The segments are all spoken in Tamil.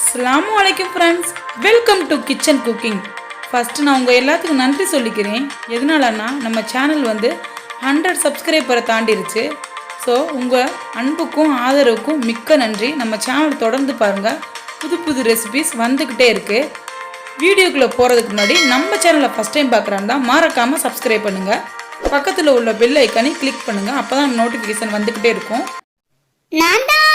அஸ்ஸலாமு அலைக்கும் friends, welcome to kitchen cooking. First நான் உங்கள் எல்லாத்துக்கும் நன்றி சொல்லிக்கிறேன். எதனாலன்னா நம்ம சேனல் 100 சப்ஸ்கிரைபரை தாண்டிருச்சு. ஸோ உங்கள் அன்புக்கும் ஆதரவுக்கும் மிக்க நன்றி. நம்ம சேனல் தொடர்ந்து பாருங்கள், புது புது ரெசிபிஸ் வந்துக்கிட்டே இருக்குது. வீடியோக்குள்ளே போகிறதுக்கு முன்னாடி நம்ம சேனலை ஃபஸ்ட் டைம் பார்க்குறாருந்தா மறக்காமல் சப்ஸ்கிரைப் பண்ணுங்கள். பக்கத்தில் உள்ள பெல் ஐக்கானே கிளிக் பண்ணுங்கள். அப்போ தான் நோட்டிஃபிகேஷன் வந்துக்கிட்டே இருக்கும். நான் தான்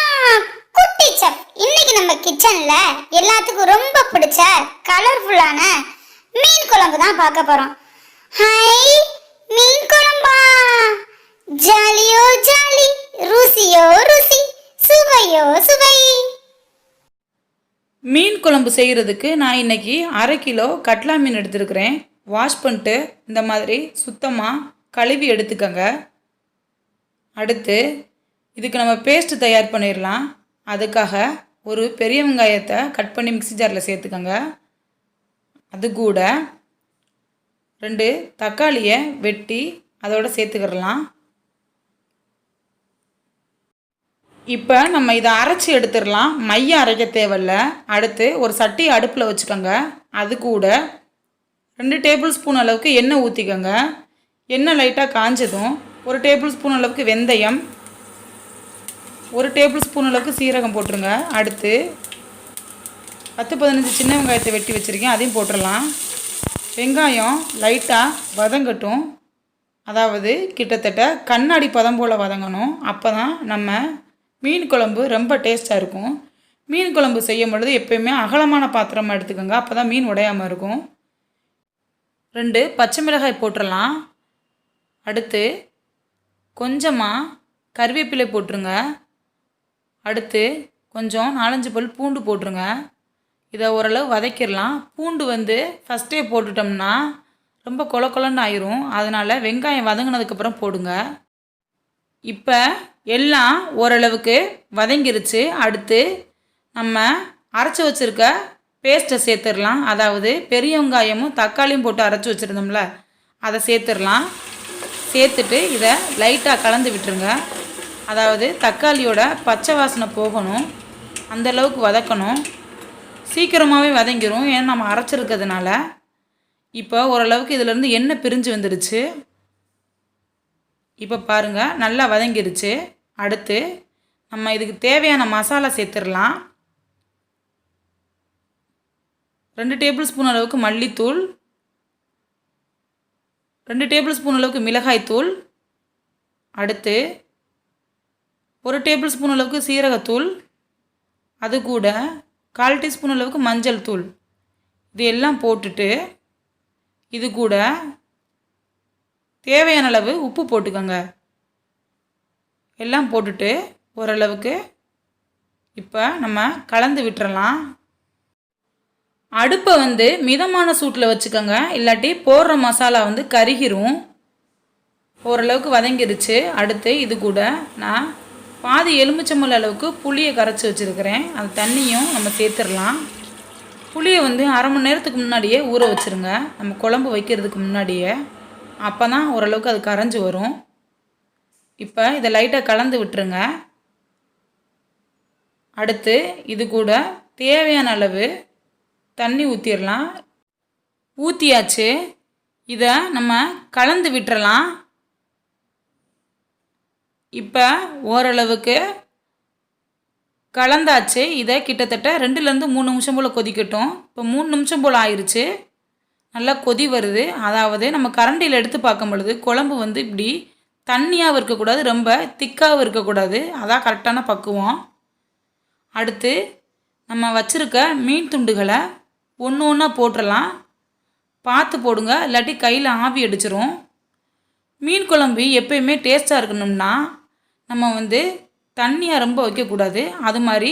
குட்டி செஃப். இன்னைக்கு நம்ம கிச்சன்ல எல்லாத்துக்கும் ரொம்ப பிடிச்ச கலர்ஃபுல்லான மீன் குழம்பு தான் பார்க்க போறோம். ஹாய், மீன் குழம்பா! ஜாலியோ ஜாலி, ருசியோ ருசி, சுவையோ சுவை. மீன் குழம்பு செய்கிறதுக்கு நான் இன்றைக்கி 1/2 கிலோ கட்லா மீன் எடுத்துருக்கிறேன். வாஷ் பண்ணிட்டு இந்த மாதிரி சுத்தமாக கழுவி எடுத்துக்கோங்க. அடுத்து இதுக்கு நம்ம பேஸ்ட்டு தயார் பண்ணிடலாம். அதுக்காக ஒரு பெரிய வெங்காயத்தை கட் பண்ணி மிக்ஸி ஜாரில் சேர்த்துக்கோங்க. அது கூட 2 தக்காளியை வெட்டி அதோடு சேர்த்துக்கிடலாம். இப்போ நம்ம இதை அரைச்சி எடுத்துடலாம். மையம் அரைக்க தேவையில்ல. அடுத்து ஒரு சட்டி அடுப்பில் வச்சுக்கோங்க. அது கூட 2 டேபிள் ஸ்பூன் அளவுக்கு எண்ணெய் ஊற்றிக்கோங்க. எண்ணெய் லைட்டாக காஞ்சதும் 1 டேபிள் ஸ்பூன் அளவுக்கு வெந்தயம், 1 டேபிள் ஸ்பூன் அளவுக்கு சீரகம் போட்டுருங்க. அடுத்து 10-15 சின்ன வெங்காயத்தை வெட்டி வச்சுருக்கேன், அதையும் போட்டுடலாம். வெங்காயம் லைட்டாக வதங்கட்டும். அதாவது கிட்டத்தட்ட கண்ணாடி பதம் போல் வதங்கணும். அப்போ தான் நம்ம மீன் குழம்பு ரொம்ப டேஸ்ட்டாக இருக்கும். மீன் குழம்பு செய்யும் பொழுது எப்போயுமே அகலமான பாத்திரமாக எடுத்துக்கோங்க. அப்போ தான் மீன் உடையாமல் இருக்கும். 2 பச்சை மிளகாய் போட்டுடலாம். அடுத்து கொஞ்சமாக கருவேப்பிலை போட்டுருங்க. அடுத்து கொஞ்சம் 4-5 பல் பூண்டு போட்டுருங்க. இதை ஓரளவு வதக்கிடலாம். பூண்டு ஃபஸ்ட்டே போட்டுட்டோம்னா ரொம்ப கொல கொலன்னு ஆயிரும். அதனால் வெங்காயம் வதங்கினதுக்கப்புறம் போடுங்க. இப்போ எல்லாம் ஓரளவுக்கு வதங்கிருச்சு. அடுத்து நம்ம அரைச்சி வச்சுருக்க பேஸ்ட்டை சேர்த்துடலாம். அதாவது பெரிய வெங்காயமும் தக்காளியும் போட்டு அரைச்சி வச்சுருந்தோம்ல, அதை சேர்த்துடலாம். சேர்த்துட்டு இதை லைட்டாக கலந்து விட்டுருங்க. அதாவது தக்காளியோட பச்சை வாசனை போகணும், அந்தளவுக்கு வதக்கணும். சீக்கிரமாகவே வதங்கிடும், ஏன்னா நம்ம அரைச்சிருக்கிறதுனால. இப்போ ஓரளவுக்கு இதிலேருந்து எண்ணெய் பிரிஞ்சு வந்துடுச்சு. இப்போ பாருங்கள், நல்லா வதங்கிருச்சு. அடுத்து நம்ம இதுக்கு தேவையான மசாலா சேர்த்துடலாம். 2 டேபிள் ஸ்பூன் அளவுக்கு மல்லித்தூள், 2 டேபிள் ஸ்பூன் அளவுக்கு மிளகாய்த்தூள், அடுத்து 1 டேபிள் ஸ்பூன் அளவுக்கு சீரகத்தூள், அது கூட 1/4 டீஸ்பூன் அளவுக்கு மஞ்சள் தூள். இது எல்லாம் போட்டுட்டு இது கூட தேவையான அளவு உப்பு போட்டுக்கோங்க. எல்லாம் போட்டுட்டு ஓரளவுக்கு இப்போ நம்ம கலந்து விட்டுறலாம். அடுப்பை மிதமான சூட்டில் வச்சுக்கோங்க, இல்லாட்டி போடுற மசாலா கருகிரும். ஓரளவுக்கு வதங்கிருச்சு. அடுத்து இது கூட நான் பாதி எலுமிச்சம்பழ அளவுக்கு புளியை கரைச்சி வச்சுருக்கிறேன். அந்த தண்ணியும் நம்ம சேர்த்துடலாம். புளியை 1/2 மணி நேரத்துக்கு முன்னாடியே ஊற வச்சுருங்க, நம்ம குழம்பு வைக்கிறதுக்கு முன்னாடியே. அப்போ தான் ஓரளவுக்கு அது கரைஞ்சி வரும். இப்போ இதை லைட்டாக கலந்து விட்டுருங்க. அடுத்து இது கூட தேவையான அளவு தண்ணி ஊற்றிடலாம். ஊற்றியாச்சு. இதை நம்ம கலந்து விட்டுறலாம். இப்போ ஓரளவுக்கு கலந்தாச்சு. இதை கிட்டத்தட்ட 2-3 நிமிஷம் போல் கொதிக்கட்டும். இப்போ 3 நிமிஷம் போல் ஆயிடுச்சு. நல்லா கொதி வருது. அதாவது நம்ம கரண்டியில் எடுத்து பார்க்கும் பொழுது குழம்பு இப்படி தண்ணியாகவும் இருக்கக்கூடாது, ரொம்ப திக்காகவும் இருக்கக்கூடாது. அதான் கரெக்டான பக்குவம். அடுத்து நம்ம வச்சுருக்க மீன் துண்டுகளை ஒன்று ஒன்றா போட்டுடலாம். பார்த்து போடுங்க, இல்லாட்டி கையில் ஆவி அடிச்சிரும். மீன் குழம்பு எப்பயுமே டேஸ்ட்டாக இருக்கணும்னா நம்ம தண்ணியாக ரொம்ப வைக்கக்கூடாது. அது மாதிரி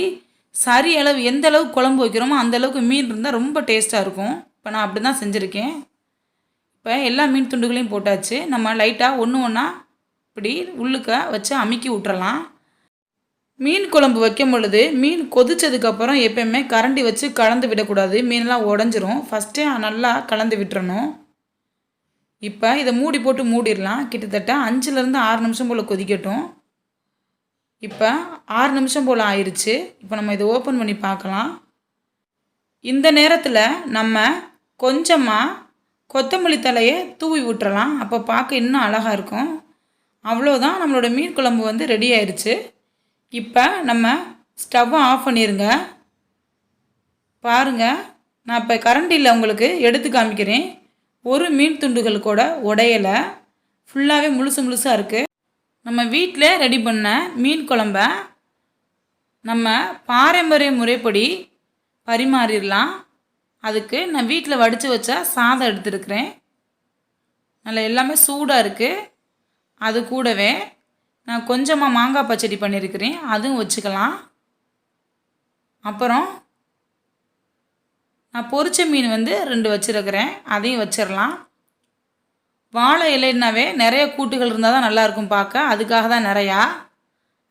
சரி அளவு, எந்த அளவுக்கு குழம்பு வைக்கிறோமோ அந்தளவுக்கு மீன் இருந்தால் ரொம்ப டேஸ்ட்டாக இருக்கும். இப்போ நான் அப்படி தான் செஞ்சுருக்கேன். இப்போ எல்லா மீன் துண்டுகளையும் போட்டாச்சு. நம்ம லைட்டாக ஒன்று ஒன்றா இப்படி உள்ளுக்க வச்சு அமுக்கி விட்டுறலாம். மீன் குழம்பு வைக்கும் பொழுது மீன் கொதிச்சதுக்கப்புறம் எப்பயுமே கரண்டி வச்சு கலந்து விடக்கூடாது, மீனெலாம் உடஞ்சிரும். ஃபஸ்ட்டே நல்லா கலந்து விட்டுறணும். இப்போ இதை மூடி போட்டு மூடிடலாம். கிட்டத்தட்ட 5-6 நிமிஷம் போல் கொதிக்கட்டும். இப்போ 6 நிமிஷம் போல் ஆயிடுச்சு. இப்போ நம்ம இதை ஓப்பன் பண்ணி பார்க்கலாம். இந்த நேரத்தில் நம்ம கொஞ்சமாக கொத்தமல்லி தலையை தூவி விட்டுறலாம். அப்போ பார்க்க இன்னும் அழகாக இருக்கும். அவ்வளோதான், நம்மளோட மீன் குழம்பு வந்து ரெடி ஆயிடுச்சு. இப்போ நம்ம ஸ்டவ்வை ஆஃப் பண்ணிடுங்க. பாருங்கள், நான் இப்போ கரண்டியில் உங்களுக்கு எடுத்து காமிக்கிறேன். ஒரு மீன் துண்டுகள் கூட உடையலை, ஃபுல்லாகவே முழுசாக இருக்குது. நம்ம வீட்டில் ரெடி பண்ண மீன் குழம்ப நம்ம பாரம்பரிய முறைப்படி பரிமாறிடலாம். அதுக்கு நான் வீட்டில் வடித்து வச்ச சாதம் எடுத்துருக்கிறேன். நல்லா எல்லாமே சூடாக இருக்குது. அது கூடவே நான் கொஞ்சமாக மாங்காய் பச்சடி பண்ணியிருக்கிறேன், அதுவும் வச்சுக்கலாம். அப்புறம் நான் பொரிச்ச மீன் வந்து 2 வச்சுருக்கிறேன், அதையும் வச்சிடலாம். வாழை இலைனாவே நிறைய கூட்டுகள் இருந்தால் தான் நல்லாயிருக்கும் பார்க்க, அதுக்காக தான் நிறையா.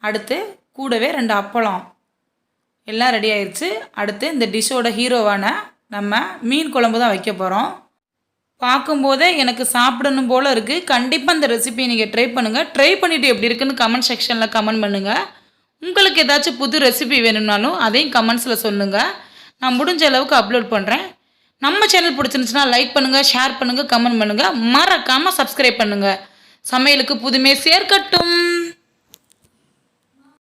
அடுத்து கூடவே 2 அப்பளம், எல்லாம் ரெடி ஆயிடுச்சு. அடுத்து இந்த டிஷ்ஷோட ஹீரோவான நம்ம மீன் குழம்பு தான் வைக்க போகிறோம். பார்க்கும்போதே எனக்கு சாப்பிடணும் போல் இருக்குது. கண்டிப்பாக இந்த ரெசிபியை நீங்கள் ட்ரை பண்ணுங்கள். ட்ரை பண்ணிவிட்டு எப்படி இருக்குன்னு கமெண்ட் செக்ஷனில் கமெண்ட் பண்ணுங்கள். உங்களுக்கு ஏதாச்சும் புது ரெசிபி வேணும்னாலும் அதையும் கமெண்ட்ஸில் சொல்லுங்கள். நான் முடிஞ்ச அளவுக்கு அப்லோட் பண்ணுறேன். நம்ம சேனல் பிடிச்சிருந்துச்சுன்னா லைக் பண்ணுங்கள், ஷேர் பண்ணுங்கள், கமெண்ட் பண்ணுங்கள். மறக்காமல் சப்ஸ்கிரைப் பண்ணுங்கள். சமையலுக்கு புதுமை சேர்க்கட்டும்.